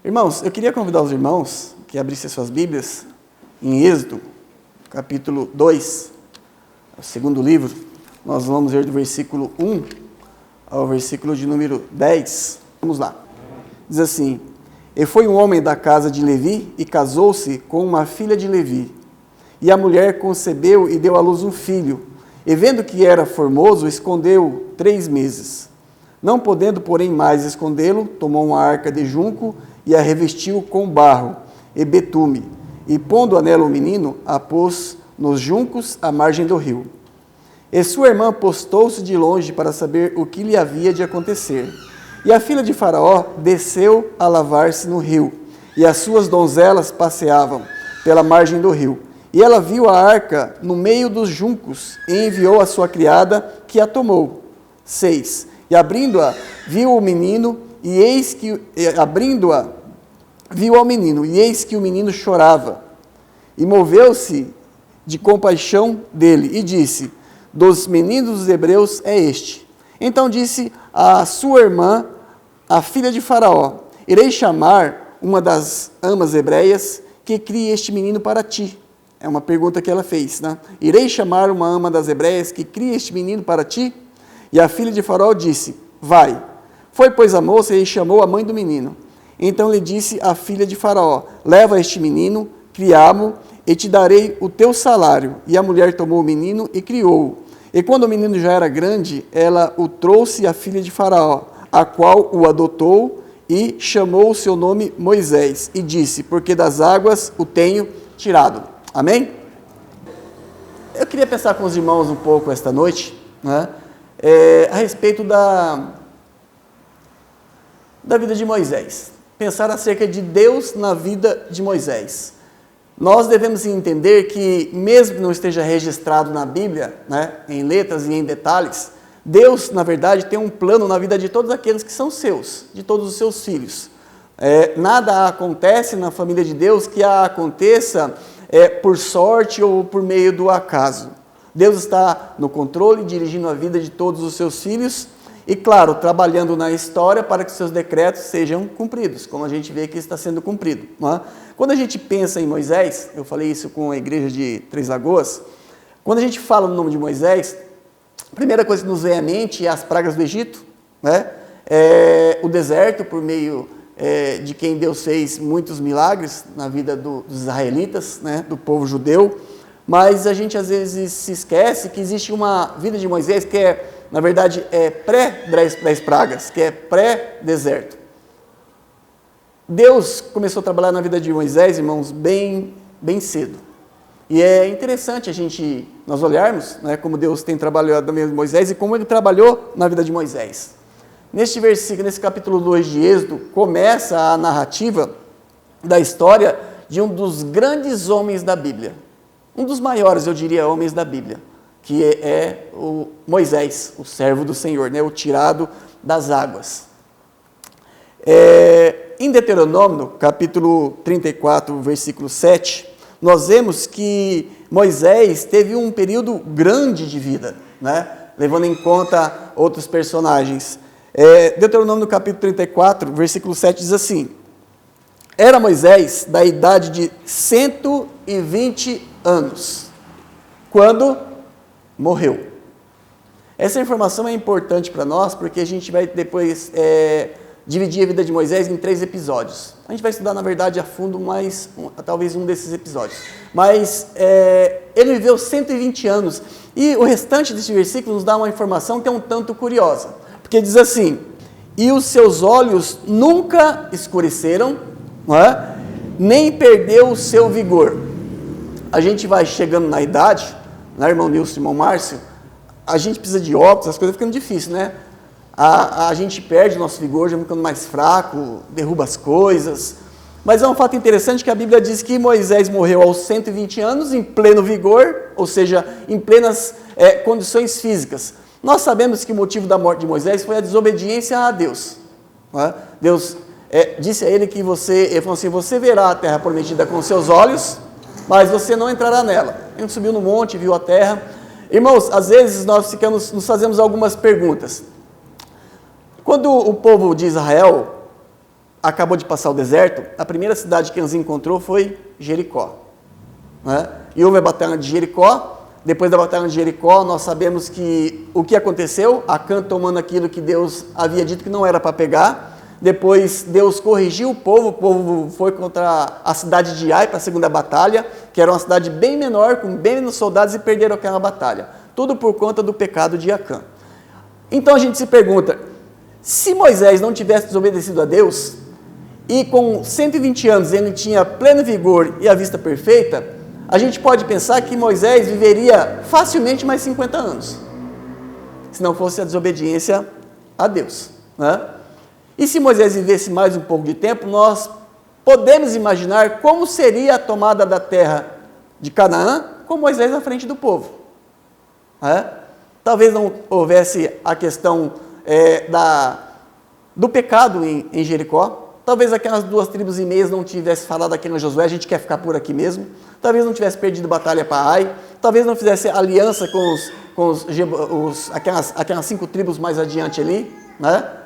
Irmãos, eu queria convidar os irmãos que abrissem suas Bíblias em Êxodo, capítulo 2, o segundo livro. Nós vamos ver do versículo 1 ao versículo de número 10. Vamos lá. Diz assim: E foi um homem da casa de Levi e casou-se com uma filha de Levi. E a mulher concebeu e deu à luz um filho. E vendo que era formoso, escondeu 3 meses. Não podendo, porém, mais escondê-lo, tomou uma arca de junco e a revestiu com barro e betume. E pondo nela o menino, a pôs nos juncos à margem do rio. E sua irmã postou-se de longe para saber o que lhe havia de acontecer. E a filha de Faraó desceu a lavar-se no rio, e as suas donzelas passeavam pela margem do rio. E ela viu a arca no meio dos juncos, e enviou a sua criada, que a tomou. 6. E abrindo-a, viu o menino, e eis que, abrindo-a, viu ao menino, e eis que o menino chorava. E moveu-se de compaixão dele, e disse: Dos meninos dos hebreus é este. Então disse a sua irmã, a filha de Faraó: Irei chamar uma das amas hebreias que crie este menino para ti. É uma pergunta que ela fez, né? Irei chamar uma ama das hebreias que crie este menino para ti? E a filha de Faraó disse: Vai. Foi, pois, a moça e chamou a mãe do menino. Então lhe disse a filha de Faraó: Leva este menino, criá-mo, e te darei o teu salário. E a mulher tomou o menino e criou-o. E quando o menino já era grande, ela o trouxe à filha de Faraó, a qual o adotou e chamou o seu nome Moisés. E disse: Porque das águas o tenho tirado. Amém? Eu queria pensar com os irmãos um pouco esta noite, né, a respeito da vida de Moisés. Pensar acerca de Deus na vida de Moisés. Nós devemos entender que, mesmo que não esteja registrado na Bíblia, né, em letras e em detalhes, Deus, na verdade, tem um plano na vida de todos aqueles que são seus, de todos os seus filhos. Nada acontece na família de Deus que aconteça por sorte ou por meio do acaso. Deus está no controle, dirigindo a vida de todos os seus filhos e, claro, trabalhando na história para que seus decretos sejam cumpridos, como a gente vê que está sendo cumprido. Não é? Quando a gente pensa em Moisés, eu falei isso com a igreja de Três Lagoas, quando a gente fala no nome de Moisés, a primeira coisa que nos vem à mente é as pragas do Egito, né? O deserto, por meio de quem Deus fez muitos milagres na vida dos israelitas, né? Do povo judeu, mas a gente às vezes se esquece que existe uma vida de Moisés que na verdade, pré-10 pragas, que é pré-deserto. Deus começou a trabalhar na vida de Moisés, irmãos, bem cedo. E é interessante nós olharmos, né, como Deus tem trabalhado na vida de Moisés e como ele trabalhou na vida de Moisés. Neste versículo, nesse capítulo 2 de Êxodo, começa a narrativa da história de um dos grandes homens da Bíblia. Um dos maiores, eu diria, homens da Bíblia, que é o Moisés, o servo do Senhor, né, o tirado das águas. Em Deuteronômio, capítulo 34, versículo 7, nós vemos que Moisés teve um período grande de vida, né, levando em conta outros personagens. Deuteronômio, capítulo 34, versículo 7, diz assim: Era Moisés da idade de 120 anos, quando morreu. Essa informação é importante para nós, porque a gente vai depois dividir a vida de Moisés em 3 episódios. A gente vai estudar, na verdade, a fundo talvez um desses episódios. Mas ele viveu 120 anos. E o restante desse versículo nos dá uma informação que é um tanto curiosa. Porque diz assim: E os seus olhos nunca escureceram, não é? Nem perdeu o seu vigor. A gente vai chegando na idade, né, irmão Nilson, irmão Márcio, a gente precisa de óculos, as coisas ficam difíceis, né? A gente perde o nosso vigor, já ficando mais fraco, derruba as coisas. Mas é um fato interessante que a Bíblia diz que Moisés morreu aos 120 anos, em pleno vigor, ou seja, em plenas condições físicas. Nós sabemos que o motivo da morte de Moisés foi a desobediência a Deus. Não é? Deus disse a ele que ele falou assim: você verá a terra prometida com seus olhos, mas você não entrará nela. Ele subiu no monte, viu a terra. Irmãos, às vezes nós nos fazemos algumas perguntas. Quando o povo de Israel acabou de passar o deserto, a primeira cidade que eles encontrou foi Jericó. Né? E houve a batalha de Jericó. Depois da batalha de Jericó, nós sabemos que o que aconteceu, Acã tomando aquilo que Deus havia dito que não era para pegar. Depois Deus corrigiu o povo foi contra a cidade de Ai para a segunda batalha, que era uma cidade bem menor, com bem menos soldados, e perderam aquela batalha. Tudo por conta do pecado de Acã. Então a gente se pergunta, se Moisés não tivesse desobedecido a Deus, e com 120 anos ele tinha pleno vigor e a vista perfeita, a gente pode pensar que Moisés viveria facilmente mais 50 anos, se não fosse a desobediência a Deus, né? E se Moisés vivesse mais um pouco de tempo, nós podemos imaginar como seria a tomada da terra de Canaã com Moisés à frente do povo. Né? Talvez não houvesse a questão do pecado em Jericó. Talvez aquelas 2,5 tribos não tivessem falado aquilo em Josué, a gente quer ficar por aqui mesmo. Talvez não tivesse perdido batalha para Ai. Talvez não fizesse aliança com aquelas 5 tribos mais adiante ali, né?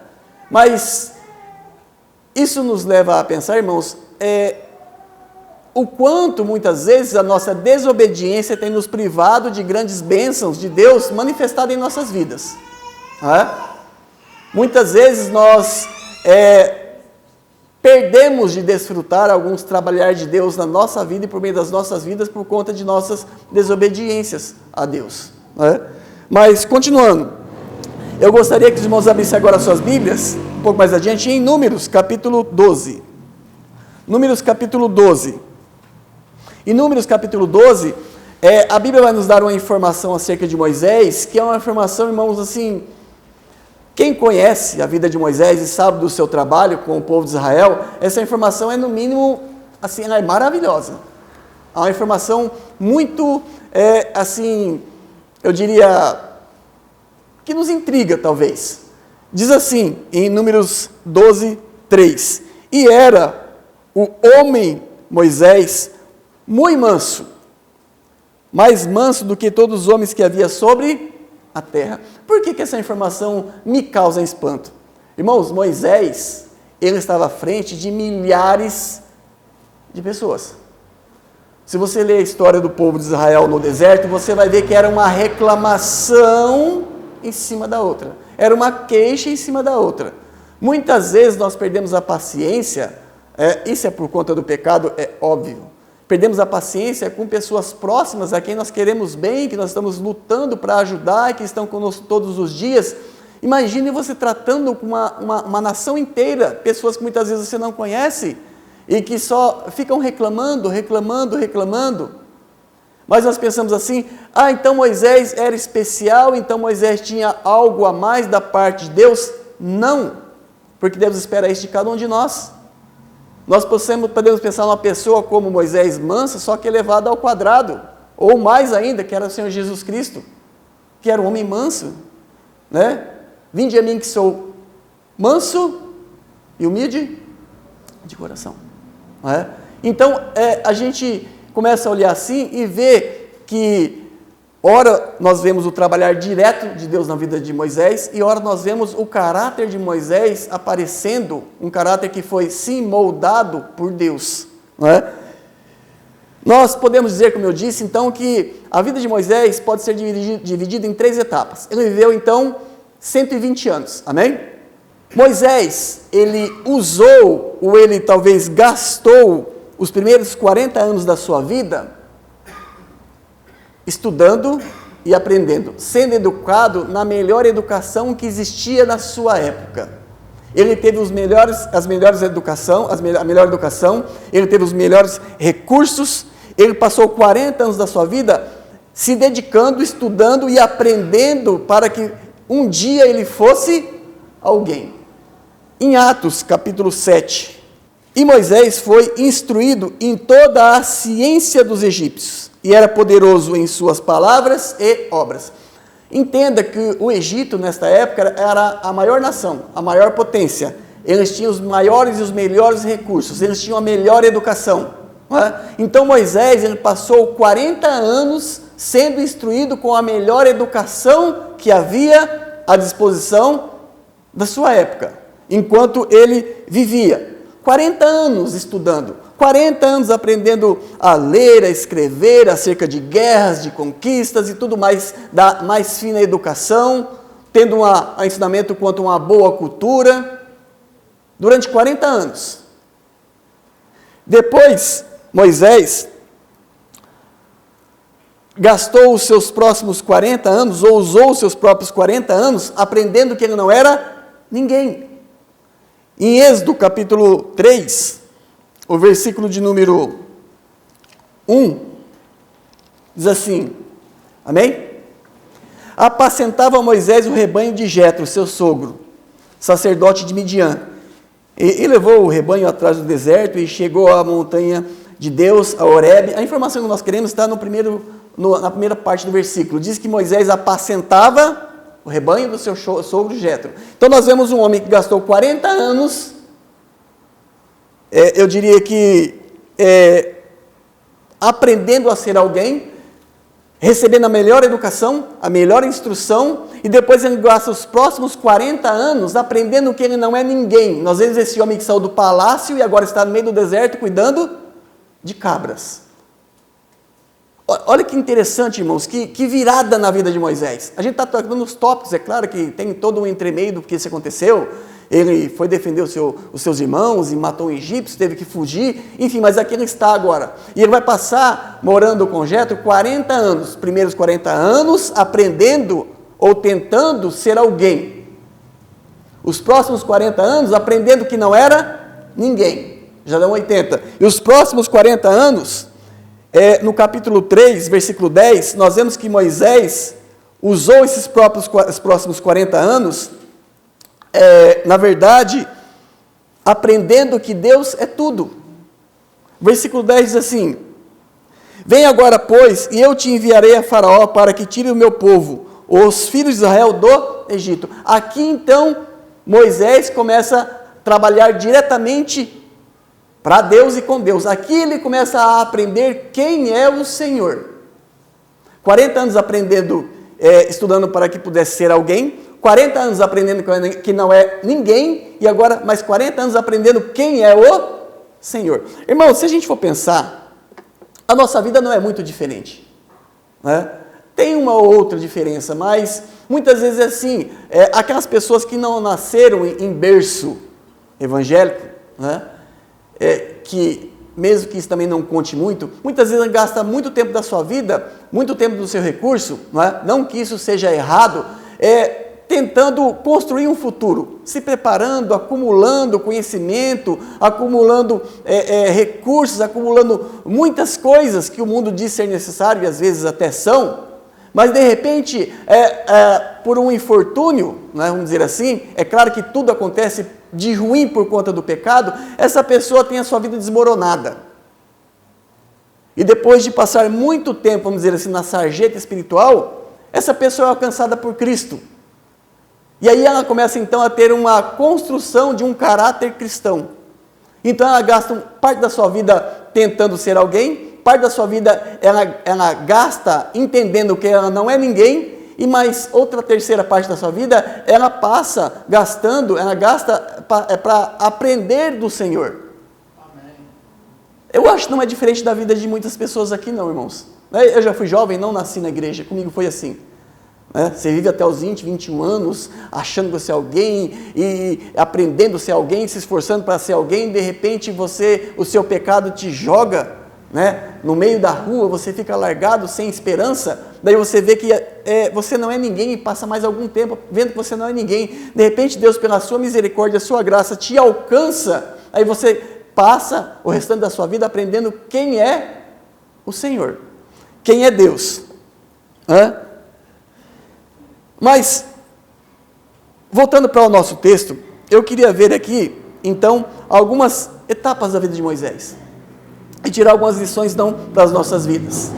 Mas isso nos leva a pensar, irmãos, o quanto muitas vezes a nossa desobediência tem nos privado de grandes bênçãos de Deus manifestadas em nossas vidas. Né? Muitas vezes nós perdemos de desfrutar alguns trabalhar de Deus na nossa vida e por meio das nossas vidas por conta de nossas desobediências a Deus. Né? Mas, continuando, eu gostaria que os irmãos abrissem agora suas Bíblias, um pouco mais adiante, em Números, capítulo 12. Números, capítulo 12. Em Números, capítulo 12, a Bíblia vai nos dar uma informação acerca de Moisés, que é uma informação, irmãos, assim, quem conhece a vida de Moisés e sabe do seu trabalho com o povo de Israel, essa informação é, no mínimo, assim, ela é maravilhosa. É uma informação muito, assim, eu diria, que nos intriga, talvez. Diz assim, em Números 12, 3. E era o homem Moisés muito manso, mais manso do que todos os homens que havia sobre a terra. Por que essa informação me causa espanto? Irmãos, Moisés, ele estava à frente de milhares de pessoas. Se você ler a história do povo de Israel no deserto, você vai ver que era uma reclamação em cima da outra. Era uma queixa em cima da outra. Muitas vezes nós perdemos a paciência, isso é por conta do pecado, é óbvio. Perdemos a paciência com pessoas próximas a quem nós queremos bem, que nós estamos lutando para ajudar, que estão conosco todos os dias. Imagine você tratando com uma nação inteira, pessoas que muitas vezes você não conhece, e que só ficam reclamando. Mas nós pensamos assim, então Moisés era especial, então Moisés tinha algo a mais da parte de Deus? Não, porque Deus espera isso de cada um de nós. Nós podemos pensar numa pessoa como Moisés mansa, só que elevada ao quadrado, ou mais ainda, que era o Senhor Jesus Cristo, que era um homem manso, né? Vinde a mim que sou manso e humilde de coração. Não é? Então, a gente começa a olhar assim e ver que, ora nós vemos o trabalhar direto de Deus na vida de Moisés, e ora nós vemos o caráter de Moisés aparecendo, um caráter que foi sim moldado por Deus. Não é? Nós podemos dizer, como eu disse, então, que a vida de Moisés pode ser dividida em 3 etapas. Ele viveu, então, 120 anos, amém? Moisés, ele usou, ou ele talvez gastou, os primeiros 40 anos da sua vida estudando e aprendendo, sendo educado na melhor educação que existia na sua época. Ele teve a melhor educação, ele teve os melhores recursos, ele passou 40 anos da sua vida se dedicando, estudando e aprendendo para que um dia ele fosse alguém. Em Atos, capítulo 7, e Moisés foi instruído em toda a ciência dos egípcios, e era poderoso em suas palavras e obras. Entenda que o Egito, nesta época, era a maior nação, a maior potência. Eles tinham os maiores e os melhores recursos, eles tinham a melhor educação. Não é? Então Moisés, ele passou 40 anos sendo instruído com a melhor educação que havia à disposição da sua época, enquanto ele vivia. 40 anos estudando, 40 anos aprendendo a ler, a escrever acerca de guerras, de conquistas e tudo mais, da mais fina educação, tendo um ensinamento quanto a uma boa cultura, durante 40 anos. Depois, Moisés gastou os seus próximos 40 anos, ou usou os seus próprios 40 anos, aprendendo que ele não era ninguém. Em Êxodo capítulo 3, o versículo de número 1, diz assim, amém? Apacentava Moisés o rebanho de Jetro, seu sogro, sacerdote de Midian, e levou o rebanho atrás do deserto e chegou à montanha de Deus, a Horebe. A informação que nós queremos está na primeira parte do versículo. Diz que Moisés apacentava o rebanho do seu sogro Jetro. Então nós vemos um homem que gastou 40 anos, eu diria que aprendendo a ser alguém, recebendo a melhor educação, a melhor instrução, e depois ele gasta os próximos 40 anos aprendendo que ele não é ninguém. Nós vemos esse homem que saiu do palácio e agora está no meio do deserto cuidando de cabras. Olha que interessante, irmãos, que virada na vida de Moisés. A gente está tratando nos tópicos, é claro que tem todo um entremeio do que isso aconteceu. Ele foi defender os seus irmãos e matou um egípcio, teve que fugir, enfim, mas aqui ele está agora. E ele vai passar morando com Jetro 40 anos, primeiros 40 anos aprendendo ou tentando ser alguém. Os próximos 40 anos aprendendo que não era ninguém, já dão 80. E os próximos 40 anos... no capítulo 3, versículo 10, nós vemos que Moisés usou esses próximos 40 anos, na verdade, aprendendo que Deus é tudo. Versículo 10 diz assim, vem agora, pois, e eu te enviarei a Faraó para que tire o meu povo, os filhos de Israel do Egito. Aqui, então, Moisés começa a trabalhar diretamente para Deus e com Deus. Aqui ele começa a aprender quem é o Senhor. 40 anos aprendendo, estudando para que pudesse ser alguém, 40 anos aprendendo que não é ninguém, e agora mais 40 anos aprendendo quem é o Senhor. Irmão, se a gente for pensar, a nossa vida não é muito diferente, né? Tem uma ou outra diferença, mas muitas vezes é assim, aquelas pessoas que não nasceram em berço evangélico, né? Que mesmo que isso também não conte muito, muitas vezes gasta muito tempo da sua vida, muito tempo do seu recurso, não que isso seja errado, tentando construir um futuro, se preparando, acumulando conhecimento, acumulando recursos, acumulando muitas coisas que o mundo diz ser necessário e às vezes até são, mas de repente, por um infortúnio, vamos dizer assim, é claro que tudo acontece de ruim por conta do pecado, essa pessoa tem a sua vida desmoronada. E depois de passar muito tempo, vamos dizer assim, na sarjeta espiritual, essa pessoa é alcançada por Cristo. E aí ela começa então a ter uma construção de um caráter cristão. Então ela gasta parte da sua vida tentando ser alguém, parte da sua vida ela gasta entendendo que ela não é ninguém, e mais outra terceira parte da sua vida, ela gasta para aprender do Senhor. Amém. Eu acho que não é diferente da vida de muitas pessoas aqui não, irmãos. Eu já fui jovem, não nasci na igreja, comigo foi assim. Você vive até os 20, 21 anos, achando que você é alguém, e aprendendo a ser alguém, se esforçando para ser alguém, de repente o seu pecado te joga, no meio da rua, você fica largado, sem esperança, daí você vê que você não é ninguém e passa mais algum tempo vendo que você não é ninguém, de repente Deus, pela sua misericórdia, a sua graça, te alcança, aí você passa o restante da sua vida aprendendo quem é o Senhor, quem é Deus. Mas, voltando para o nosso texto, eu queria ver aqui, então, algumas etapas da vida de Moisés. E tirar algumas lições, então, para as nossas vidas.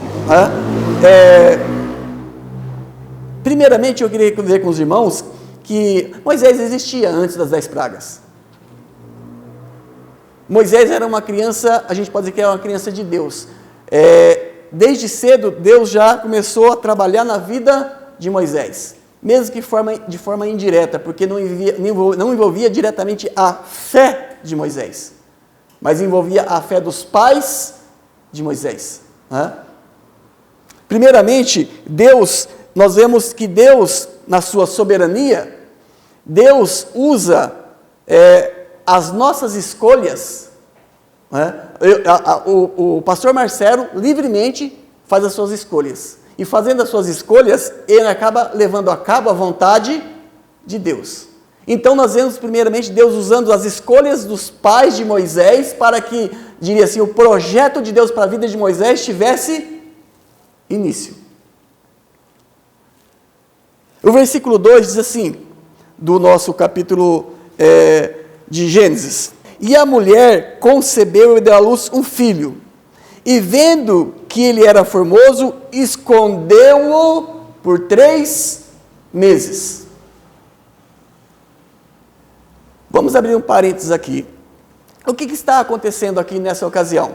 Primeiramente, eu queria ver com os irmãos que Moisés existia antes das 10 pragas. Moisés era uma criança, a gente pode dizer que era uma criança de Deus. Desde cedo, Deus já começou a trabalhar na vida de Moisés. Mesmo que de forma indireta, porque não envolvia diretamente a fé de Moisés. mas envolvia a fé dos pais de Moisés. Né? Primeiramente, nós vemos que Deus, na sua soberania, Deus usa as nossas escolhas. Né? O pastor Marcelo livremente faz as suas escolhas. E fazendo as suas escolhas, ele acaba levando a cabo a vontade de Deus. Então nós vemos primeiramente Deus usando as escolhas dos pais de Moisés para que, diria assim, o projeto de Deus para a vida de Moisés tivesse início. O versículo 2 diz assim, do nosso capítulo de Gênesis: E a mulher concebeu e deu à luz um filho, e vendo que ele era formoso, escondeu-o por 3 meses. Vamos abrir um parênteses aqui. O que está acontecendo aqui nessa ocasião?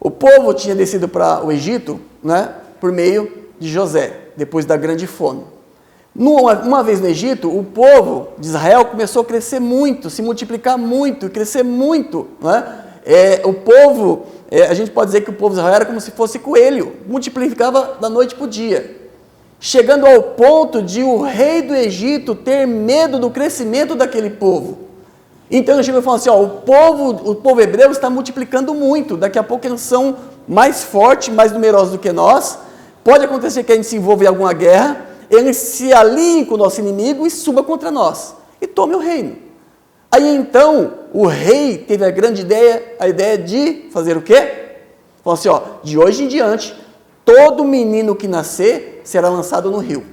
O povo tinha descido para o Egito, né, por meio de José, depois da grande fome. Uma vez no Egito, o povo de Israel começou a crescer muito, se multiplicar muito, crescer muito. Né? O povo, a gente pode dizer que o povo de Israel era como se fosse coelho, multiplicava da noite para o dia. Chegando ao ponto de o rei do Egito ter medo do crescimento daquele povo. Então ele chegou e falou assim, o povo hebreu está multiplicando muito, daqui a pouco eles são mais fortes, mais numerosos do que nós, pode acontecer que a gente se envolva em alguma guerra, eles se aliem com o nosso inimigo e suba contra nós, e tome o reino. Aí então, o rei teve a grande ideia, a ideia de fazer o quê? Falou assim, de hoje em diante, todo menino que nascer será lançado no rio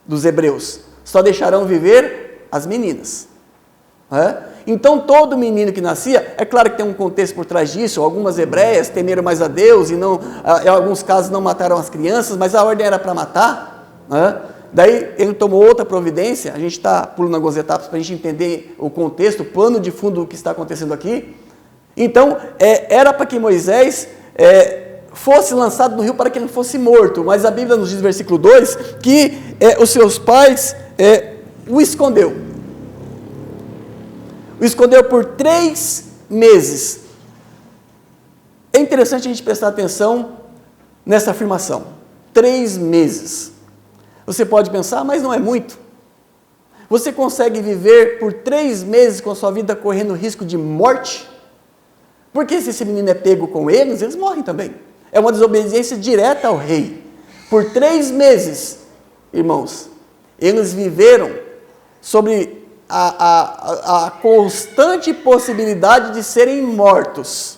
dos hebreus, só deixarão viver as meninas. Então todo menino que nascia, é claro que tem um contexto por trás disso, algumas hebreias temeram mais a Deus e não, em alguns casos não mataram as crianças, mas a ordem era para matar. Daí ele tomou outra providência, a gente está pulando algumas etapas para a gente entender o contexto, o plano de fundo do que está acontecendo aqui. Então era para que Moisés fosse lançado no rio para que ele fosse morto, mas a Bíblia nos diz no versículo 2 que os seus pais o escondeu. O escondeu por 3 meses. É interessante a gente prestar atenção nessa afirmação. 3 meses. Você pode pensar, mas não é muito. Você consegue viver por 3 meses com a sua vida correndo risco de morte? Porque se esse menino é pego com eles morrem também. É uma desobediência direta ao rei. Por 3 meses, irmãos, eles viveram sobre a constante possibilidade de serem mortos.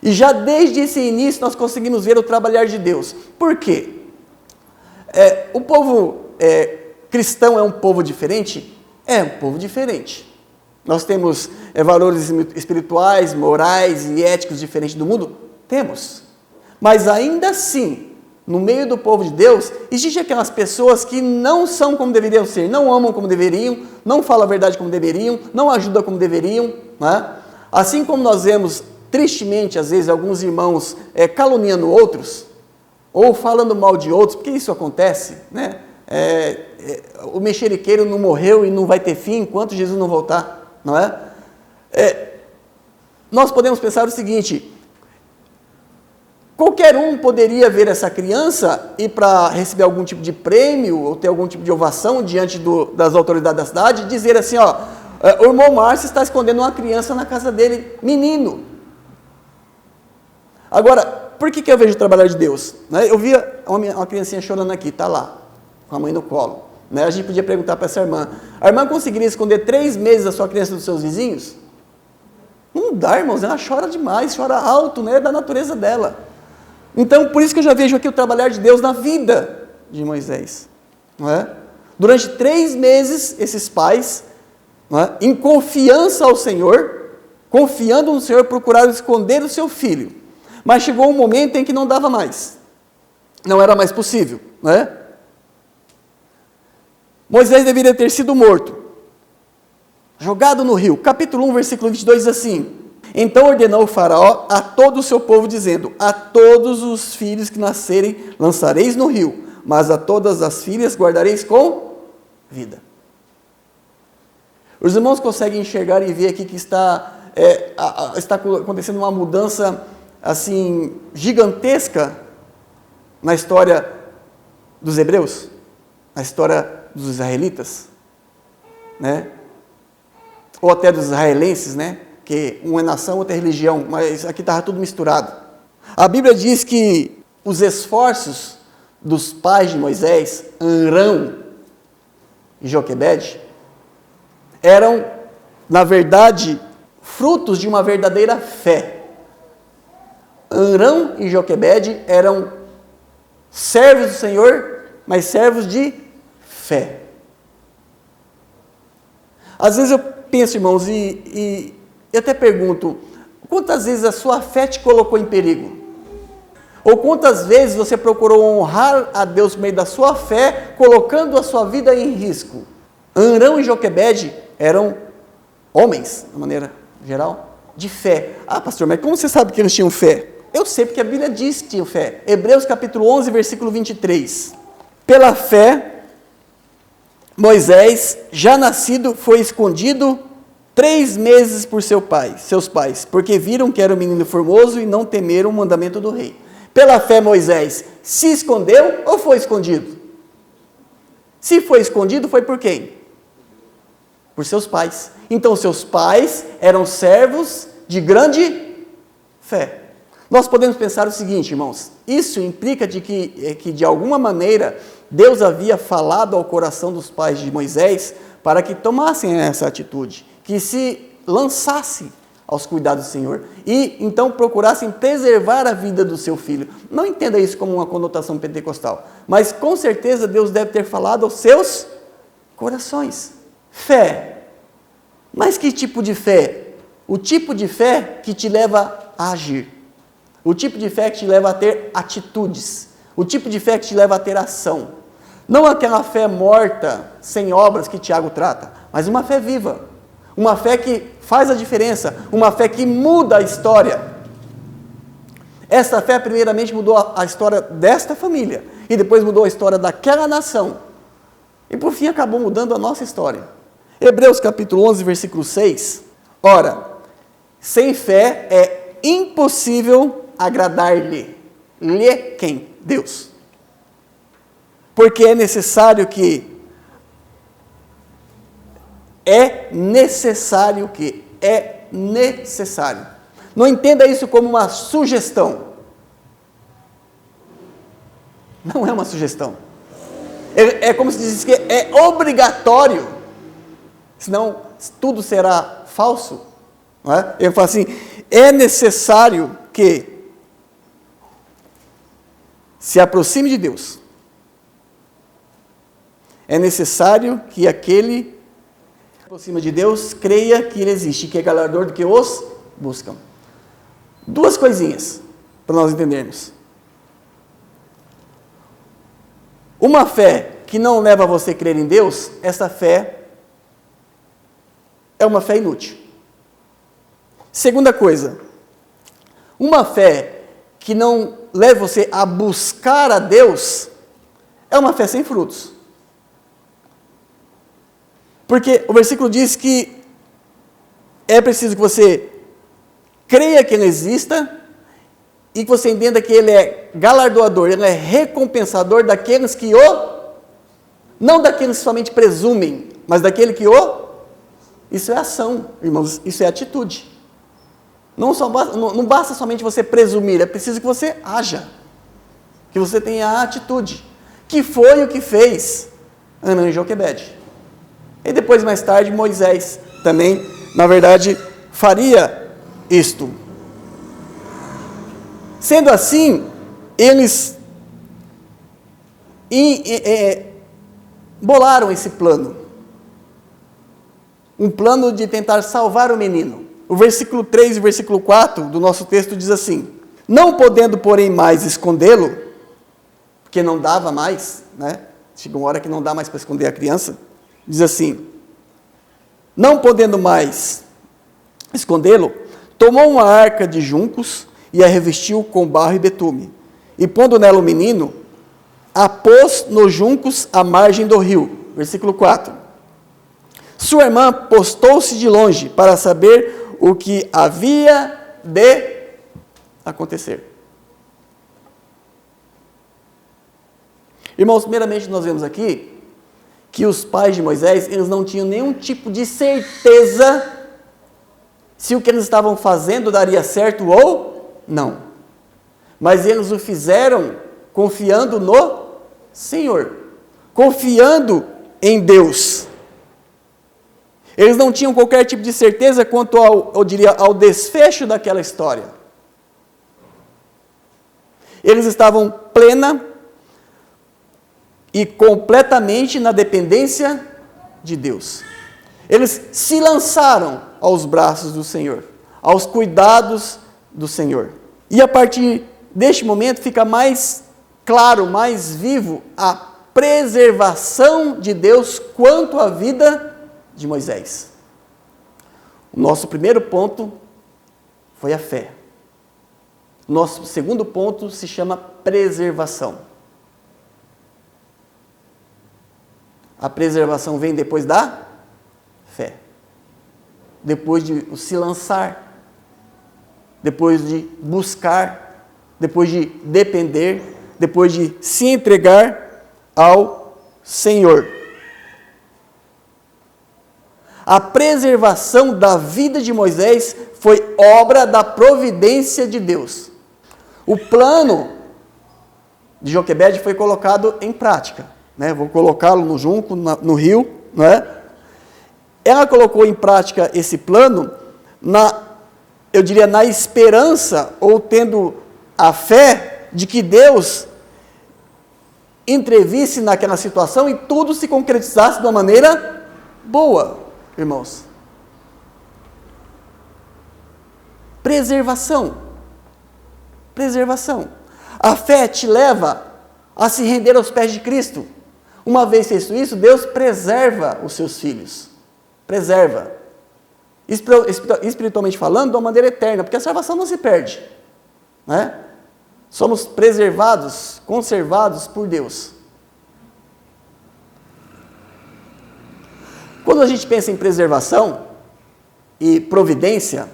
E já desde esse início nós conseguimos ver o trabalhar de Deus. Por quê? O povo cristão é um povo diferente? É um povo diferente. Nós temos valores espirituais, morais e éticos diferentes do mundo? Temos. Mas ainda assim, no meio do povo de Deus, existem aquelas pessoas que não são como deveriam ser, não amam como deveriam, não falam a verdade como deveriam, não ajudam como deveriam. Né? Assim como nós vemos, tristemente, às vezes, alguns irmãos caluniando outros, ou falando mal de outros, porque isso acontece, né? O mexeriqueiro não morreu e não vai ter fim enquanto Jesus não voltar, não é? Nós podemos pensar o seguinte: qualquer um poderia ver essa criança e para receber algum tipo de prêmio ou ter algum tipo de ovação diante das autoridades da cidade e dizer assim, o irmão Márcio está escondendo uma criança na casa dele, menino. Agora, por que eu vejo o trabalhar de Deus? Eu via uma criancinha chorando aqui, está lá, com a mãe no colo. A gente podia perguntar para essa irmã, a irmã conseguiria esconder 3 meses a sua criança dos seus vizinhos? Não dá, irmãos, ela chora demais, chora alto, é da natureza dela. Então, por isso que eu já vejo aqui o trabalhar de Deus na vida de Moisés. Durante 3 meses, esses pais, em confiança ao Senhor, confiando no Senhor, procuraram esconder o seu filho. Mas chegou um momento em que não dava mais. Não era mais possível. Moisés deveria ter sido morto, jogado no rio. Capítulo 1, versículo 22 diz assim: Então ordenou o faraó a todo o seu povo, dizendo: A todos os filhos que nascerem lançareis no rio, mas a todas as filhas guardareis com vida. Os irmãos conseguem enxergar e ver aqui que está está acontecendo uma mudança assim gigantesca na história dos hebreus, na história dos israelitas, né? Ou até dos israelenses, né? Que um é nação, outra é religião, mas aqui estava tudo misturado. A Bíblia diz que os esforços dos pais de Moisés, Arão e Joquebede, eram, na verdade, frutos de uma verdadeira fé. Arão e Joquebede eram servos do Senhor, mas servos de fé. Às vezes eu penso, irmãos, e eu até pergunto, quantas vezes a sua fé te colocou em perigo? Ou quantas vezes você procurou honrar a Deus por meio da sua fé, colocando a sua vida em risco? Arão e Joquebede eram homens, de maneira geral, de fé. Ah, pastor, mas como você sabe que eles tinham fé? Eu sei porque a Bíblia diz que tinham fé. Hebreus capítulo 11, versículo 23. Pela fé, Moisés, já nascido, foi escondido 3 meses por seus pais, porque viram que era um menino formoso e não temeram o mandamento do rei. Pela fé, Moisés se escondeu ou foi escondido? Se foi escondido, foi por quem? Por seus pais. Então, seus pais eram servos de grande fé. Nós podemos pensar o seguinte, irmãos, isso implica que de alguma maneira Deus havia falado ao coração dos pais de Moisés para que tomassem essa atitude, que se lançassem aos cuidados do Senhor e então procurassem preservar a vida do seu filho. Não entenda isso como uma conotação pentecostal, mas com certeza Deus deve ter falado aos seus corações. Fé. Mas que tipo de fé? O tipo de fé que te leva a agir. O tipo de fé que te leva a ter atitudes. O tipo de fé que te leva a ter ação. Não aquela fé morta, sem obras que Tiago trata, mas uma fé viva. Uma fé que faz a diferença. Uma fé que muda a história. Essa fé primeiramente mudou a história desta família. E depois mudou a história daquela nação. E por fim acabou mudando a nossa história. Hebreus capítulo 11, versículo 6. Ora, sem fé é impossível agradar-lhe. Lhe quem? Deus. Porque é necessário que Não entenda isso como uma sugestão. Não é uma sugestão. É como se diz que é obrigatório. Senão tudo será falso. Não é? Ele fala assim, é necessário que se aproxime de Deus. É necessário que aquele que se aproxima de Deus creia que Ele existe, que é galardador do que os buscam. 2 coisinhas para nós entendermos. Uma fé que não leva você a crer em Deus, essa fé é uma fé inútil. Segunda coisa, uma fé que não leva você a buscar a Deus, é uma fé sem frutos. Porque o versículo diz que é preciso que você creia que Ele exista e que você entenda que Ele é galardoador, Ele é recompensador daqueles que não daqueles que somente presumem, mas daquele que isso é ação, irmãos, isso é atitude. Não basta somente você presumir, é preciso que você haja, que você tenha a atitude, que foi o que fez Arão e Joquebede. E depois, mais tarde, Moisés também, na verdade, faria isto. Sendo assim, eles bolaram esse plano. Um plano de tentar salvar o menino. O versículo 3 e o versículo 4 do nosso texto diz assim, não podendo, porém, mais escondê-lo, porque não dava mais, né? Chega uma hora que não dá mais para esconder a criança. Diz assim, não podendo mais escondê-lo, tomou uma arca de juncos e a revestiu com barro e betume. E pondo nela o menino, a pôs nos juncos à margem do rio. Versículo 4. Sua irmã postou-se de longe para saber o que havia de acontecer. Irmãos, primeiramente nós vemos aqui que os pais de Moisés, eles não tinham nenhum tipo de certeza se o que eles estavam fazendo daria certo ou não. Mas eles o fizeram confiando no Senhor, confiando em Deus. Eles não tinham qualquer tipo de certeza quanto ao desfecho daquela história. Eles estavam plena e completamente na dependência de Deus. Eles se lançaram aos braços do Senhor, aos cuidados do Senhor. E a partir deste momento fica mais claro, mais vivo a preservação de Deus quanto à vida de Moisés. O nosso primeiro ponto foi a fé. O nosso segundo ponto se chama preservação. A preservação vem depois da fé. Depois de se lançar, depois de buscar, depois de depender, depois de se entregar ao Senhor. A preservação da vida de Moisés foi obra da providência de Deus. O plano de Joquebede foi colocado em prática. Vou colocá-lo no junco, no rio. Ela colocou em prática esse plano, eu diria, na esperança, ou tendo a fé de que Deus intervisse naquela situação e tudo se concretizasse de uma maneira boa, irmãos. Preservação. A fé te leva a se render aos pés de Cristo. Uma vez feito isso, Deus preserva os seus filhos. Preserva. Espiritualmente falando, de uma maneira eterna, porque a salvação não se perde. Somos preservados, conservados por Deus. Quando a gente pensa em preservação e providência,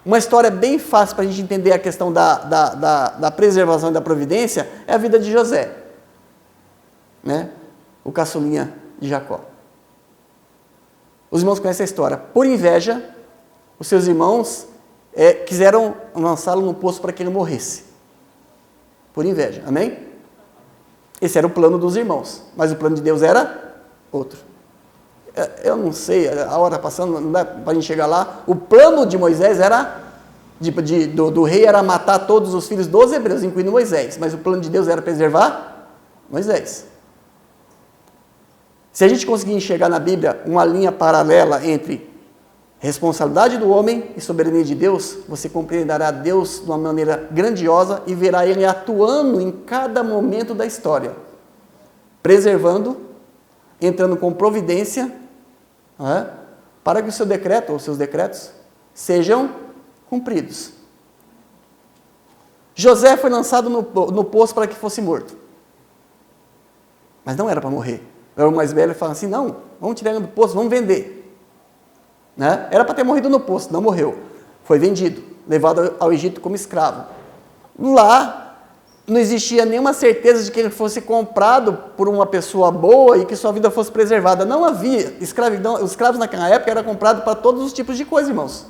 uma história bem fácil para a gente entender a questão da preservação e da providência é a vida de José. O caçulinha de Jacó. Os irmãos conhecem a história. Por inveja, os seus irmãos quiseram lançá-lo no poço para que ele morresse. Por inveja, amém? Esse era o plano dos irmãos, mas o plano de Deus era outro. Eu não sei, a hora passando, não dá para a gente chegar lá. O plano de Moisés era, do rei era matar todos os filhos dos hebreus, incluindo Moisés, mas o plano de Deus era preservar Moisés. Se a gente conseguir enxergar na Bíblia uma linha paralela entre responsabilidade do homem e soberania de Deus, você compreenderá Deus de uma maneira grandiosa e verá Ele atuando em cada momento da história, preservando, entrando com providência, para que o seu decreto ou seus decretos sejam cumpridos. José foi lançado no poço para que fosse morto, mas não era para morrer. O mais velho fala assim, não, vamos tirar ele do poço, vamos vender. Era para ter morrido no poço, não morreu. Foi vendido, levado ao Egito como escravo. Lá, não existia nenhuma certeza de que ele fosse comprado por uma pessoa boa e que sua vida fosse preservada. Não havia escravidão. Os escravos naquela época eram comprados para todos os tipos de coisas, irmãos.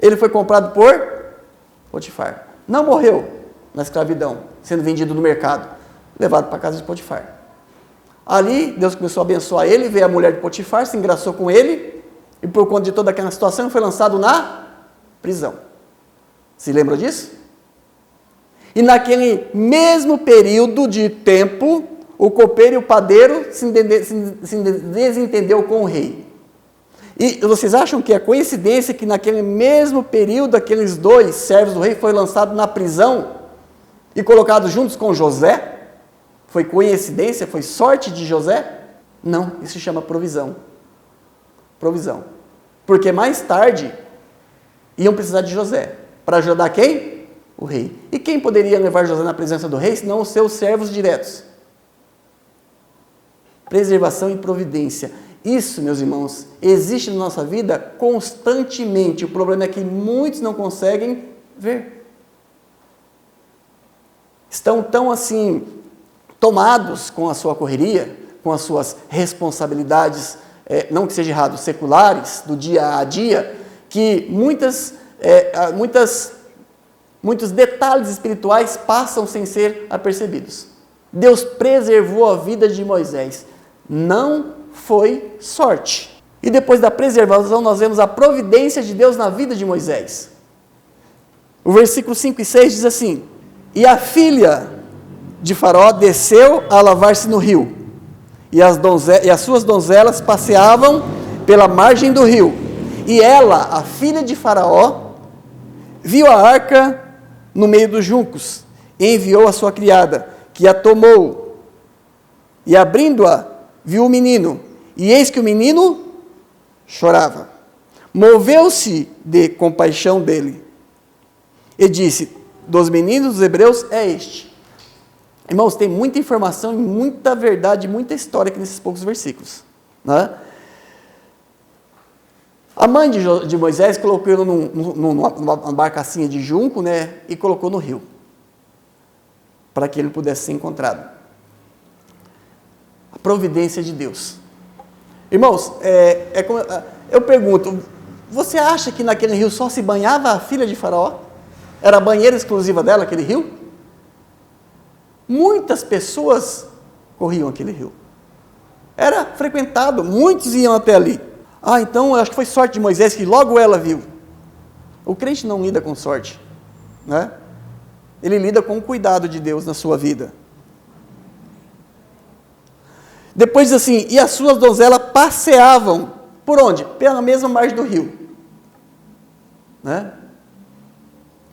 Ele foi comprado por Potifar. Não morreu na escravidão, sendo vendido no mercado, levado para a casa de Potifar. Ali, Deus começou a abençoar ele, veio a mulher de Potifar, se engraçou com ele, e por conta de toda aquela situação, foi lançado na prisão. Se lembra disso? E naquele mesmo período de tempo, o copeiro e o padeiro se desentendeu com o rei. E vocês acham que é coincidência que naquele mesmo período, aqueles dois servos do rei foram lançados na prisão e colocados juntos com José? Foi coincidência? Foi sorte de José? Não, isso se chama provisão. Provisão. Porque mais tarde iam precisar de José. Para ajudar quem? O rei. E quem poderia levar José na presença do rei, senão os seus servos diretos? Preservação e providência. Isso, meus irmãos, existe na nossa vida constantemente. O problema é que muitos não conseguem ver. Estão tão assim, tomados com a sua correria, com as suas responsabilidades, não que seja errado, seculares, do dia a dia, que muitos detalhes espirituais passam sem ser apercebidos. Deus preservou a vida de Moisés. Não foi sorte. E depois da preservação, nós vemos a providência de Deus na vida de Moisés. O versículo 5 e 6 diz assim: E a filha de Faraó desceu a lavar-se no rio, e as suas donzelas passeavam pela margem do rio. E ela, a filha de Faraó, viu a arca no meio dos juncos, e enviou a sua criada, que a tomou, e abrindo-a, viu o menino, e eis que o menino chorava. Moveu-se de compaixão dele, e disse: Dos meninos dos hebreus é este. Irmãos, tem muita informação, muita verdade, muita história aqui nesses poucos versículos, né? A mãe de Moisés colocou ele numa barcacinha de junco, né, e colocou no rio, para que ele pudesse ser encontrado. A providência de Deus. Irmãos, eu pergunto, você acha que naquele rio só se banhava a filha de Faraó? Era a banheira exclusiva dela, aquele rio? Muitas pessoas corriam aquele rio. Era frequentado, muitos iam até ali. Então eu acho que foi sorte de Moisés que logo ela viu. O crente não lida com sorte, né? Ele lida com o cuidado de Deus na sua vida. Depois diz assim: e as suas donzelas passeavam, por onde? Pela mesma margem do rio, né?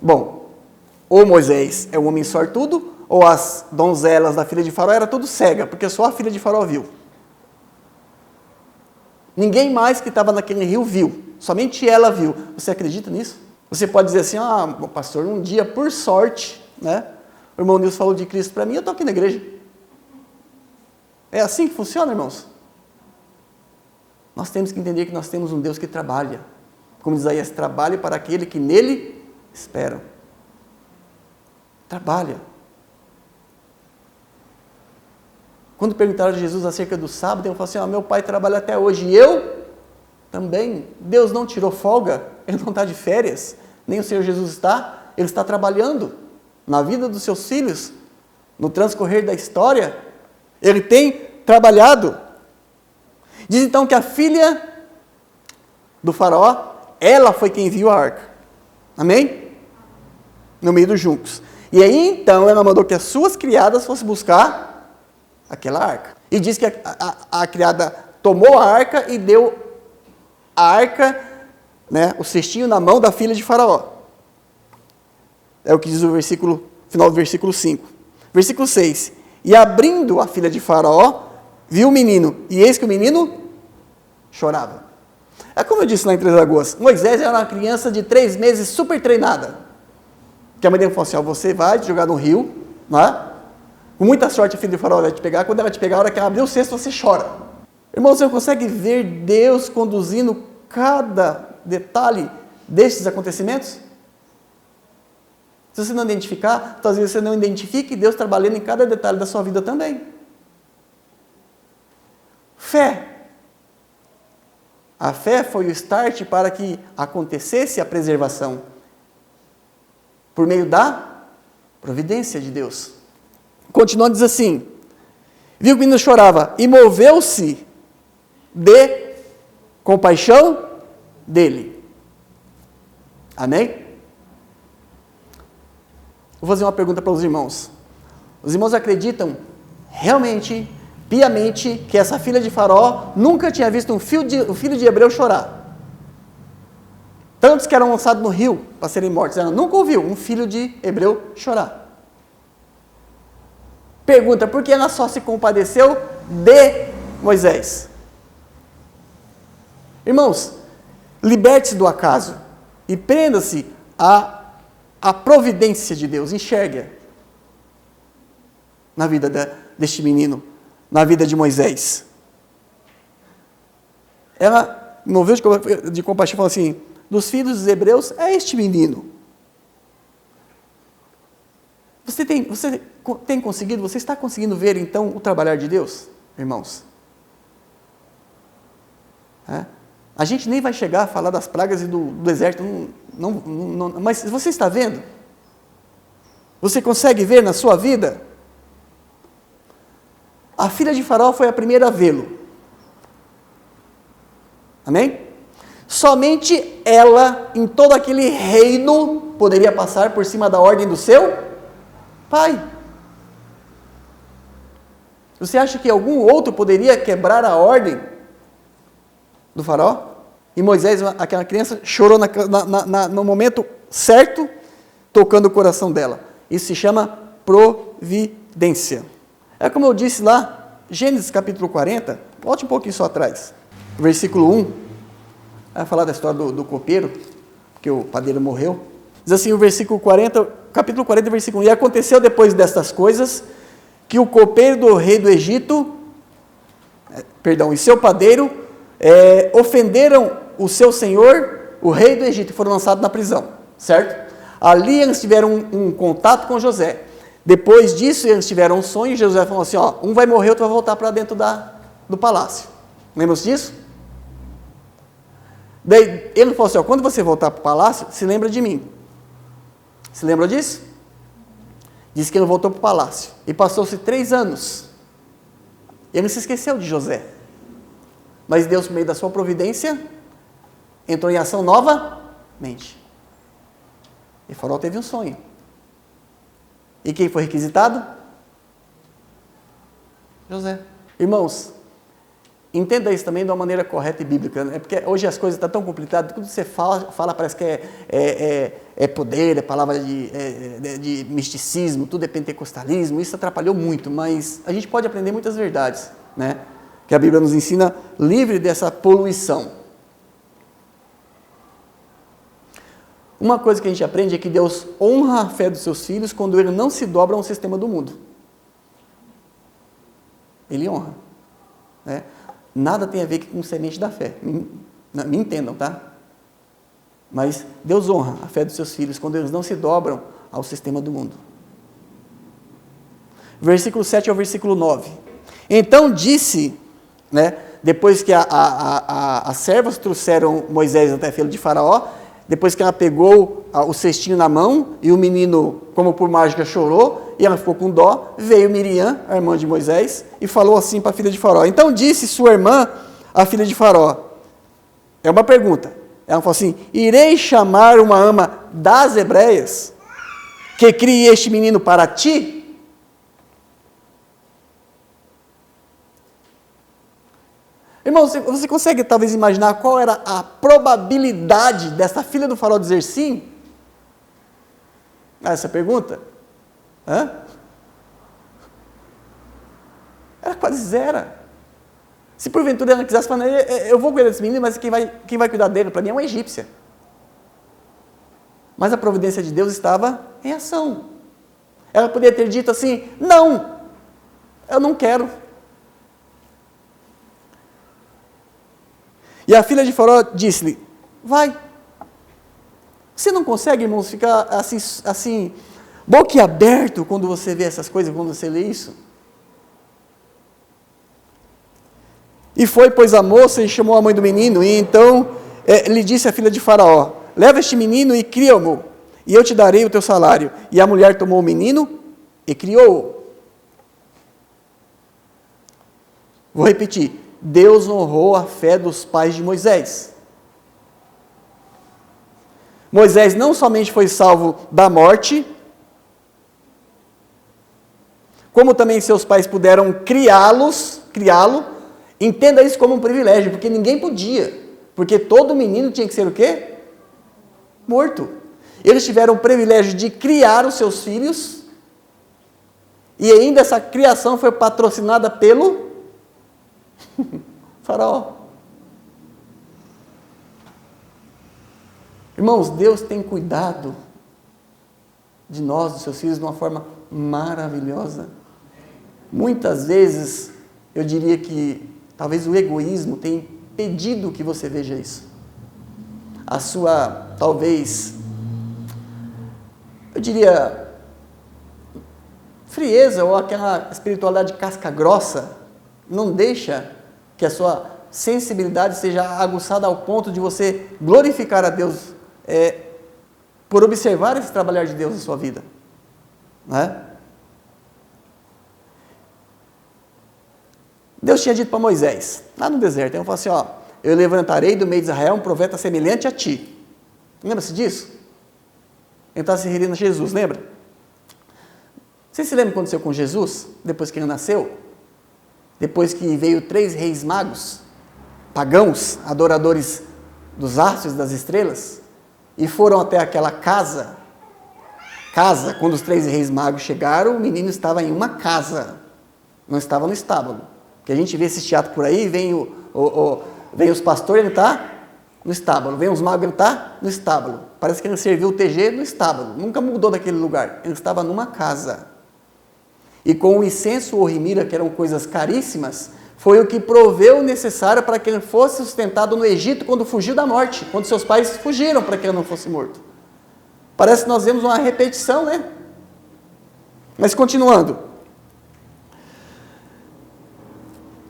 Bom, ou Moisés é um homem sortudo, ou as donzelas da filha de Faraó era tudo cega, porque só a filha de Faraó viu. Ninguém mais que estava naquele rio viu, somente ela viu. Você acredita nisso? Você pode dizer assim: pastor, um dia, por sorte, né, o irmão Nilson falou de Cristo para mim, eu estou aqui na igreja. É assim que funciona, irmãos? Nós temos que entender que nós temos um Deus que trabalha. Como diz Isaías, trabalhe para aquele que nele espera. Trabalha. Quando perguntaram a Jesus acerca do sábado, ele falou assim: meu pai trabalha até hoje, e eu também. Deus não tirou folga, ele não está de férias, nem o Senhor Jesus está, ele está trabalhando na vida dos seus filhos, no transcorrer da história, ele tem trabalhado. Diz então que a filha do Faraó, ela foi quem viu a arca, amém? No meio dos juncos. E aí então ela mandou que as suas criadas fossem buscar aquela arca. E diz que a criada tomou a arca e deu a arca, né, o cestinho na mão da filha de Faraó. É o que diz o final do versículo 5. Versículo 6. E abrindo a filha de Faraó, viu o menino, e eis que o menino chorava. É como eu disse lá em Três Lagoas, Moisés era uma criança de 3 meses super treinada. Que a mãe dele falou assim: você vai jogar no rio, não é? Com muita sorte a filha de Faraó vai te pegar, quando ela te pegar, a hora que ela abrir o cesto, você chora. Irmão, você consegue ver Deus conduzindo cada detalhe destes acontecimentos? Se você não identificar, talvez você não identifique Deus trabalhando em cada detalhe da sua vida também. Fé. A fé foi o start para que acontecesse a preservação, por meio da providência de Deus. Continuando, diz assim: viu que o menino chorava, e moveu-se de compaixão dele. Amém? Vou fazer uma pergunta para os irmãos. Os irmãos acreditam realmente, piamente, que essa filha de Faraó nunca tinha visto um filho de hebreu chorar? Tantos que eram lançados no rio para serem mortos, ela nunca ouviu um filho de hebreu chorar. Pergunta: por que ela só se compadeceu de Moisés? Irmãos, liberte-se do acaso e prenda-se à providência de Deus. Enxergue na vida deste menino, na vida de Moisés. ela, moveu de compaixão, falou assim, dos filhos dos hebreus é este menino. Você tem conseguido, você está conseguindo ver então o trabalhar de Deus, irmãos? A gente nem vai chegar a falar das pragas e do deserto, mas você está vendo? Você consegue ver na sua vida? A filha de Faraó foi a primeira a vê-lo. Amém? Somente ela, em todo aquele reino, poderia passar por cima da ordem do seu pai. Você acha que algum outro poderia quebrar a ordem do Faraó? E Moisés, aquela criança, chorou no momento certo, tocando o coração dela. Isso se chama providência. É como eu disse lá, Gênesis capítulo 40, volte um pouquinho só atrás, versículo 1, vai falar da história do copeiro, porque o padeiro morreu. Diz assim o versículo 40, capítulo 40, versículo 1, e aconteceu depois destas coisas, que o copeiro do rei do Egito, e seu padeiro, ofenderam o seu senhor, o rei do Egito, e foram lançados na prisão, certo? Ali eles tiveram um contato com José. Depois disso, eles tiveram um sonho, e José falou assim, um vai morrer, outro vai voltar para dentro do palácio. Lembram-se disso? Daí ele falou assim, quando você voltar para o palácio, se lembra de mim. Se lembra disso? Diz que ele voltou para o palácio. E passou-se 3 anos. Ele se esqueceu de José. Mas Deus, por meio da sua providência, entrou em ação novamente. E Faraó teve um sonho. E quem foi requisitado? José. Irmãos, entenda isso também de uma maneira correta e bíblica, né? Porque hoje as coisas estão tão complicadas, tudo que você fala parece que é poder, é palavra de misticismo, tudo é pentecostalismo, isso atrapalhou muito, mas a gente pode aprender muitas verdades, né? Que a Bíblia nos ensina livre dessa poluição. Uma coisa que a gente aprende é que Deus honra a fé dos seus filhos quando ele não se dobra ao sistema do mundo. Ele honra, né? Nada tem a ver com semente da fé. Me entendam, tá? Mas Deus honra a fé dos seus filhos quando eles não se dobram ao sistema do mundo. Versículo 7 ao versículo 9. Então disse, né, depois que as servas trouxeram Moisés até a filha de Faraó, depois que ela pegou o cestinho na mão e o menino, como por mágica, chorou, e ela ficou com dó, veio Miriam, a irmã de Moisés, e falou assim para a filha de Faraó. Então disse sua irmã, a filha de Faraó, é uma pergunta, ela falou assim, irei chamar uma ama das hebreias, que crie este menino para ti? Irmão, você consegue talvez imaginar qual era a probabilidade dessa filha do Faraó dizer sim? Essa pergunta? Era quase zero. Se porventura ela quisesse falar, eu vou cuidar desse menino, mas quem vai cuidar dele? Para mim é uma egípcia. Mas a providência de Deus estava em ação. Ela poderia ter dito assim, não, eu não quero. E a filha de Faraó disse-lhe, vai. Você não consegue, irmãos, ficar assim boquiaberto quando você vê essas coisas, quando você lê isso? E foi, pois, a moça e chamou a mãe do menino, e então lhe disse a filha de Faraó, leva este menino e cria-o, e eu te darei o teu salário. E a mulher tomou o menino e criou-o. Vou repetir. Deus honrou a fé dos pais de Moisés. Moisés não somente foi salvo da morte, como também seus pais puderam criá-lo, entenda isso como um privilégio, porque ninguém podia, porque todo menino tinha que ser o quê? Morto. Eles tiveram o privilégio de criar os seus filhos, e ainda essa criação foi patrocinada pelo Faraó. Irmãos, Deus tem cuidado de nós, dos seus filhos, de uma forma maravilhosa. Muitas vezes, eu diria que talvez o egoísmo tem impedido que você veja isso. A sua, talvez, eu diria, frieza ou aquela espiritualidade casca grossa não deixa que a sua sensibilidade seja aguçada ao ponto de você glorificar a Deus por observar esse trabalhar de Deus na sua vida. Não é? Deus tinha dito para Moisés, lá no deserto, ele falou assim, ó, eu levantarei do meio de Israel um profeta semelhante a ti. Lembra-se disso? Ele estava se referindo a Jesus, lembra? Você se lembra o que aconteceu com Jesus, depois que ele nasceu? Depois que veio 3 reis magos, pagãos, adoradores dos astros e das estrelas, e foram até aquela casa, quando os 3 reis magos chegaram, o menino estava em uma casa, não estava no estábulo. Porque a gente vê esse teatro por aí, vem os pastores, ele está no estábulo, vem os magos, ele está no estábulo. Parece que ele serviu o TG no estábulo, nunca mudou daquele lugar, ele estava numa casa. E com o incenso ou rimira, que eram coisas caríssimas, foi o que proveu o necessário para que ele fosse sustentado no Egito quando fugiu da morte, quando seus pais fugiram para que ele não fosse morto. Parece que nós vemos uma repetição, né? Mas continuando.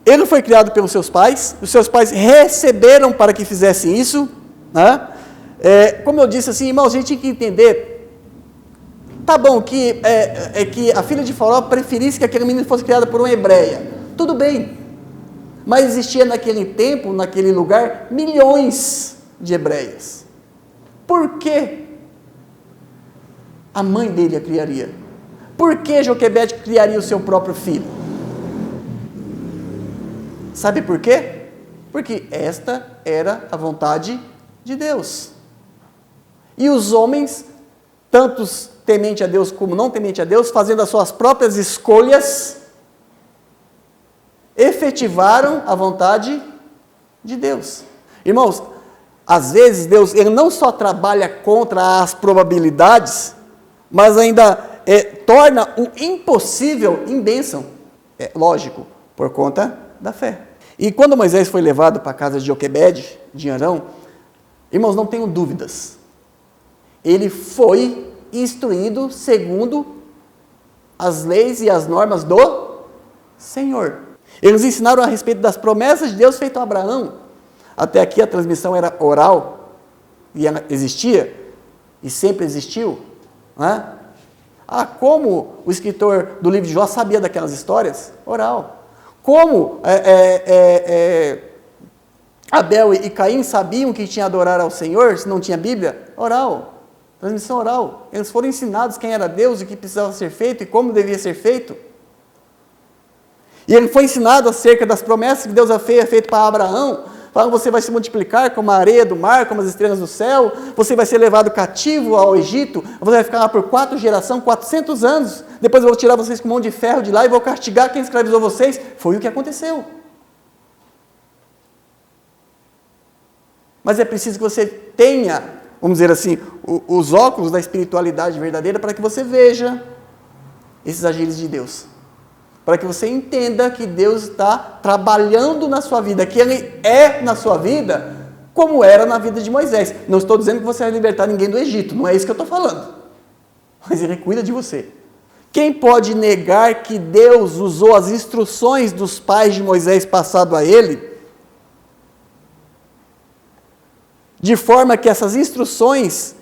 Ele foi criado pelos seus pais, os seus pais receberam para que fizessem isso, né? Como eu disse assim, irmãos, a gente tinha que entender, tá bom, que a filha de Faraó preferisse que aquele menino fosse criado por uma hebreia, tudo bem, mas existia naquele tempo, naquele lugar, milhões de hebreias. Por que a mãe dele a criaria? Por que Joquebede criaria o seu próprio filho? Sabe por quê? Porque esta era a vontade de Deus. E os homens, tantos temente a Deus como não temente a Deus, fazendo as suas próprias escolhas, efetivaram a vontade de Deus. Irmãos, às vezes Deus ele não só trabalha contra as probabilidades, mas ainda torna o impossível em bênção. Lógico, por conta da fé. E quando Moisés foi levado para a casa de Joquebede, de Arão, irmãos, não tenham dúvidas, ele foi instruído segundo as leis e as normas do Senhor. Eles ensinaram a respeito das promessas de Deus feitas a Abraão. Até aqui a transmissão era oral, e ela existia, e sempre existiu, né? Como o escritor do livro de Jó sabia daquelas histórias? Oral. Como Abel e Caim sabiam que tinha adorar ao Senhor, se não tinha Bíblia? Oral, transmissão oral. Eles foram ensinados quem era Deus e o que precisava ser feito e como devia ser feito. E ele foi ensinado acerca das promessas que Deus havia feito para Abraão, falando, você vai se multiplicar como a areia do mar, como as estrelas do céu, você vai ser levado cativo ao Egito, você vai ficar lá por 4 gerações, 400 anos, depois eu vou tirar vocês com mão de ferro de lá e vou castigar quem escravizou vocês. Foi o que aconteceu. Mas é preciso que você tenha, vamos dizer assim, os óculos da espiritualidade verdadeira para que você veja esses agires de Deus. Para que você entenda que Deus está trabalhando na sua vida, que Ele é na sua vida, como era na vida de Moisés. Não estou dizendo que você vai libertar ninguém do Egito, não é isso que eu estou falando. Mas Ele cuida de você. Quem pode negar que Deus usou as instruções dos pais de Moisés passado a ele, de forma que essas instruções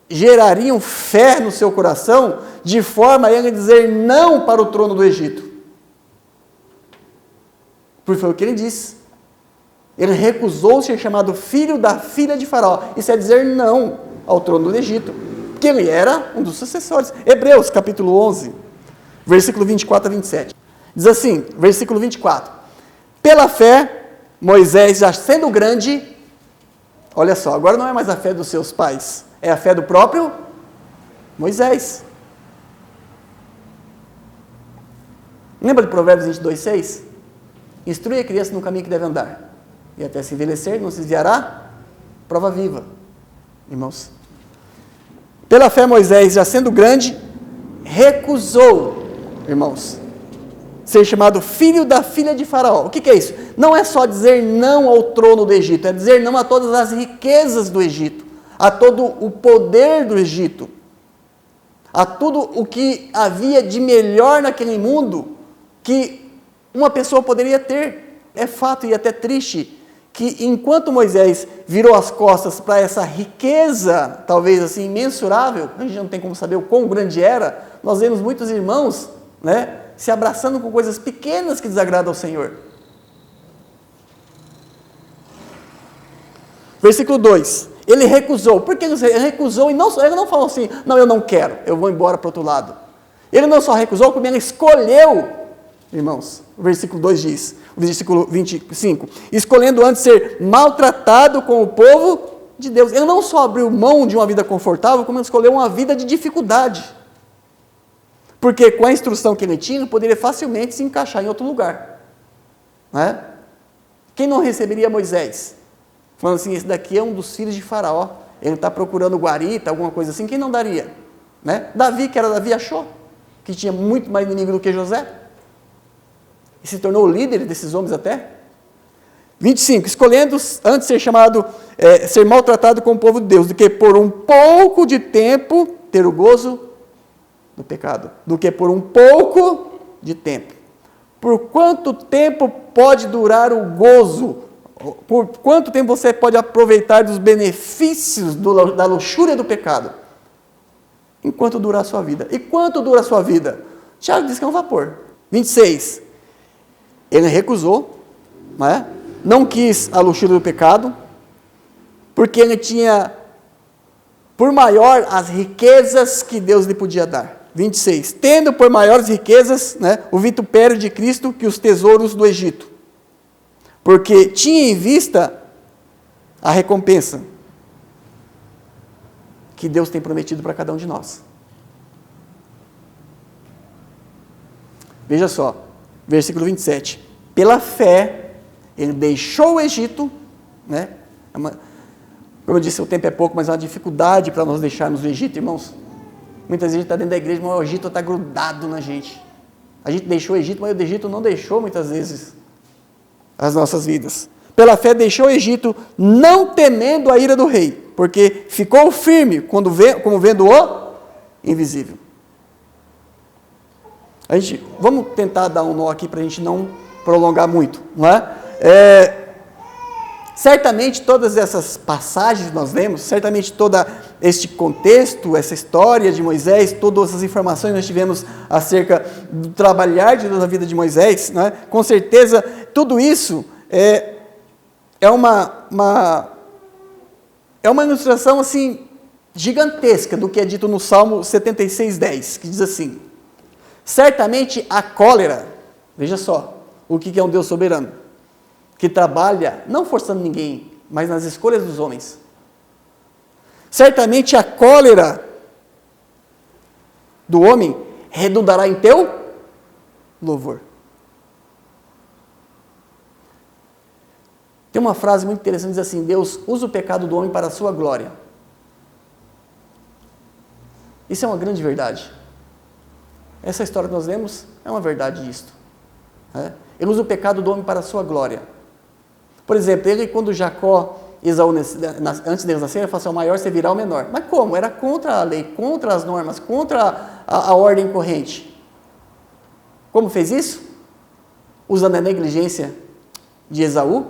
gerariam fé no seu coração, de forma a ele dizer não para o trono do Egito. Porque foi o que ele disse. Ele recusou ser chamado filho da filha de Faraó. Isso é dizer não ao trono do Egito. Porque ele era um dos sucessores. Hebreus, capítulo 11, versículo 24 a 27. Diz assim, versículo 24. Pela fé, Moisés, já sendo grande, olha só, agora não é mais a fé dos seus pais, é a fé do próprio Moisés. Lembra de Provérbios 22:6? Instrui a criança no caminho que deve andar, e até se envelhecer não se desviará. Prova viva, irmãos. Pela fé, Moisés, já sendo grande, recusou, irmãos, ser chamado filho da filha de Faraó. O que é isso? Não é só dizer não ao trono do Egito, é dizer não a todas as riquezas do Egito, a todo o poder do Egito, a tudo o que havia de melhor naquele mundo que uma pessoa poderia ter. É fato e até triste que enquanto Moisés virou as costas para essa riqueza, talvez assim, imensurável, a gente não tem como saber o quão grande era, nós vemos muitos irmãos, né, se abraçando com coisas pequenas que desagradam ao Senhor. Versículo 2. Ele recusou. Por que ele recusou? Ele não falou assim, não, eu não quero, eu vou embora para o outro lado. Ele não só recusou, como ele escolheu, irmãos. O versículo 2 diz, o versículo 25, escolhendo antes ser maltratado com o povo de Deus. Ele não só abriu mão de uma vida confortável, como ele escolheu uma vida de dificuldade. Porque com a instrução que ele tinha, ele poderia facilmente se encaixar em outro lugar. Não é? Quem não receberia Moisés? Falando assim, esse daqui é um dos filhos de Faraó, ele está procurando guarita, alguma coisa assim, quem não daria? Né? Davi, que era Davi, achou que tinha muito mais inimigo do que José. E se tornou o líder desses homens até. 25, escolhendo antes ser chamado, ser maltratado com o povo de Deus, do que por um pouco de tempo ter o gozo do pecado, do que por um pouco de tempo. Por quanto tempo pode durar o gozo? Por quanto tempo você pode aproveitar dos benefícios da luxúria do pecado? Enquanto durar a sua vida. E quanto dura a sua vida? Tiago diz que é um vapor. 26. Ele recusou, não quis a luxúria do pecado, porque ele tinha por maior as riquezas que Deus lhe podia dar. 26. Tendo por maiores riquezas, o vitupério de Cristo que os tesouros do Egito. Porque tinha em vista a recompensa que Deus tem prometido para cada um de nós. Veja só, versículo 27. Pela fé, ele deixou o Egito, como eu disse, o tempo é pouco, mas é uma dificuldade para nós deixarmos o Egito, irmãos. Muitas vezes a gente está dentro da igreja, mas o Egito está grudado na gente. A gente deixou o Egito, mas o Egito não deixou muitas vezes as nossas vidas. Pela fé deixou o Egito, não temendo a ira do rei, porque ficou firme como vendo o invisível. Vamos tentar dar um nó aqui para a gente não prolongar muito, não é? Certamente todas essas passagens que nós lemos, certamente todo este contexto, essa história de Moisés, todas essas informações que nós tivemos acerca do trabalhar de Deus na vida de Moisés, né? Com certeza tudo isso é uma ilustração assim, gigantesca do que é dito no Salmo 76:10, que diz assim: certamente a cólera, veja só, o que é um Deus soberano, que trabalha, não forçando ninguém, mas nas escolhas dos homens. Certamente a cólera do homem redundará em teu louvor. Tem uma frase muito interessante, diz assim: Deus usa o pecado do homem para a sua glória. Isso é uma grande verdade. Essa história que nós lemos é uma verdade disto. Ele usa o pecado do homem para a sua glória. Por exemplo, quando Jacó, Esaú, antes deles nascerem, ele falou assim: o maior servirá ao menor. Mas como? Era contra a lei, contra as normas, contra a ordem corrente. Como fez isso? Usando a negligência de Esaú,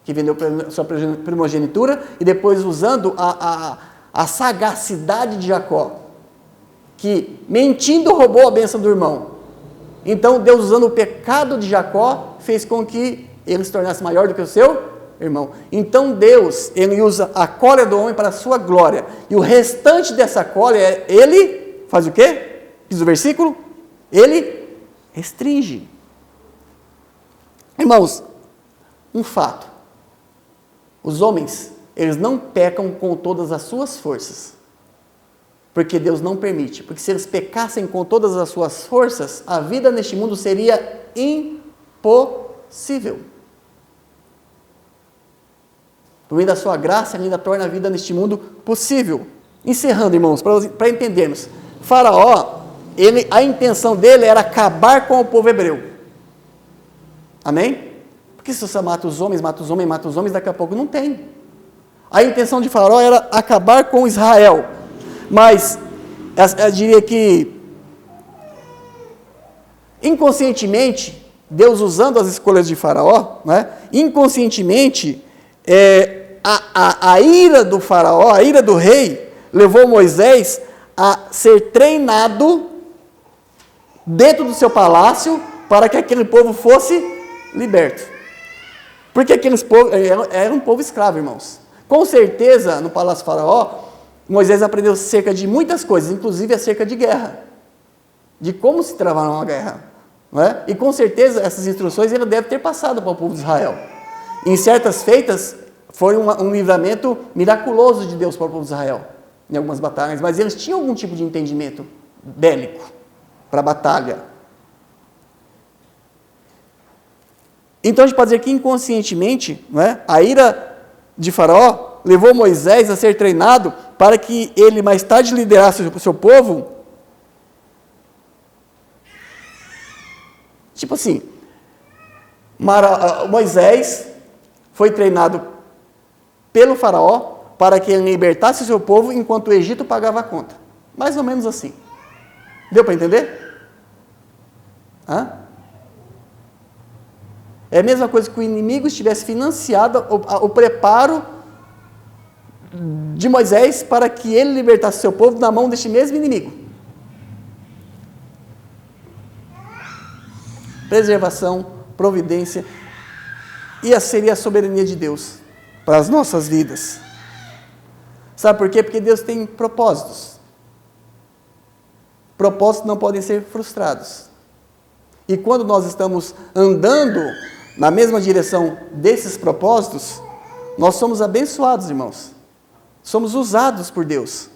que vendeu sua primogenitura, e depois usando a sagacidade de Jacó, que mentindo roubou a bênção do irmão. Então Deus, usando o pecado de Jacó, fez com que ele se tornasse maior do que o seu irmão. Então Deus, ele usa a cólera do homem para a sua glória. E o restante dessa cólera, ele faz o quê? Diz o versículo? Ele restringe. Irmãos, um fato. Os homens, eles não pecam com todas as suas forças. Porque Deus não permite. Porque se eles pecassem com todas as suas forças, a vida neste mundo seria impossível. Por meio da sua graça, ele ainda torna a vida neste mundo possível. Encerrando, irmãos, para entendermos. Faraó, a intenção dele era acabar com o povo hebreu. Amém? Porque se você mata os homens, daqui a pouco não tem. A intenção de Faraó era acabar com Israel. Mas, eu diria que, inconscientemente, Deus usando as escolhas de Faraó, né, inconscientemente, a ira do Faraó, a ira do rei, levou Moisés a ser treinado dentro do seu palácio para que aquele povo fosse liberto. Porque aqueles povos era um povo escravo, irmãos. Com certeza, no palácio do Faraó, Moisés aprendeu acerca de muitas coisas, inclusive acerca de guerra, de como se travar uma guerra. Não é? E com certeza essas instruções ele deve ter passado para o povo de Israel. Em certas feitas, foi um livramento miraculoso de Deus para o povo de Israel, em algumas batalhas, mas eles tinham algum tipo de entendimento bélico para a batalha. Então a gente pode dizer que inconscientemente, não é, a ira de Faraó levou Moisés a ser treinado para que ele mais tarde liderasse o seu povo. Tipo assim, Moisés foi treinado pelo Faraó para que ele libertasse o seu povo enquanto o Egito pagava a conta. Mais ou menos assim. Deu para entender? Hã? É a mesma coisa que o inimigo estivesse financiado o preparo de Moisés para que ele libertasse o seu povo da mão deste mesmo inimigo. Preservação, providência, e seria a soberania de Deus para as nossas vidas. Sabe por quê? Porque Deus tem propósitos. Propósitos não podem ser frustrados. E quando nós estamos andando na mesma direção desses propósitos, nós somos abençoados, irmãos. Somos usados por Deus.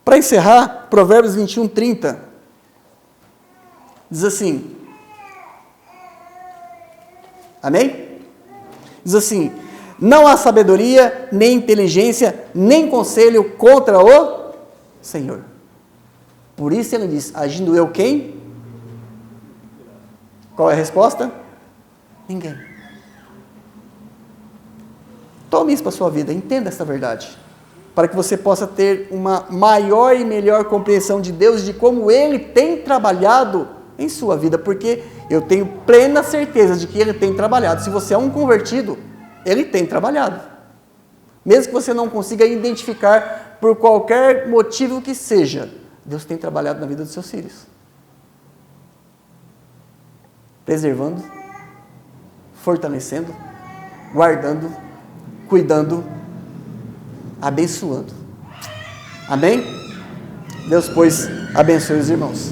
Para encerrar, Provérbios 21:30 diz assim, amém? Diz assim, não há sabedoria, nem inteligência, nem conselho contra o Senhor. Por isso ele diz, agindo eu quem? Qual é a resposta? Ninguém. Tome isso para a sua vida, entenda essa verdade, para que você possa ter uma maior e melhor compreensão de Deus, de como Ele tem trabalhado em sua vida, porque eu tenho plena certeza de que Ele tem trabalhado. Se você é um convertido, Ele tem trabalhado. Mesmo que você não consiga identificar por qualquer motivo que seja, Deus tem trabalhado na vida dos seus filhos. Preservando, fortalecendo, guardando, cuidando, abençoando. Amém? Deus, pois, abençoe os irmãos.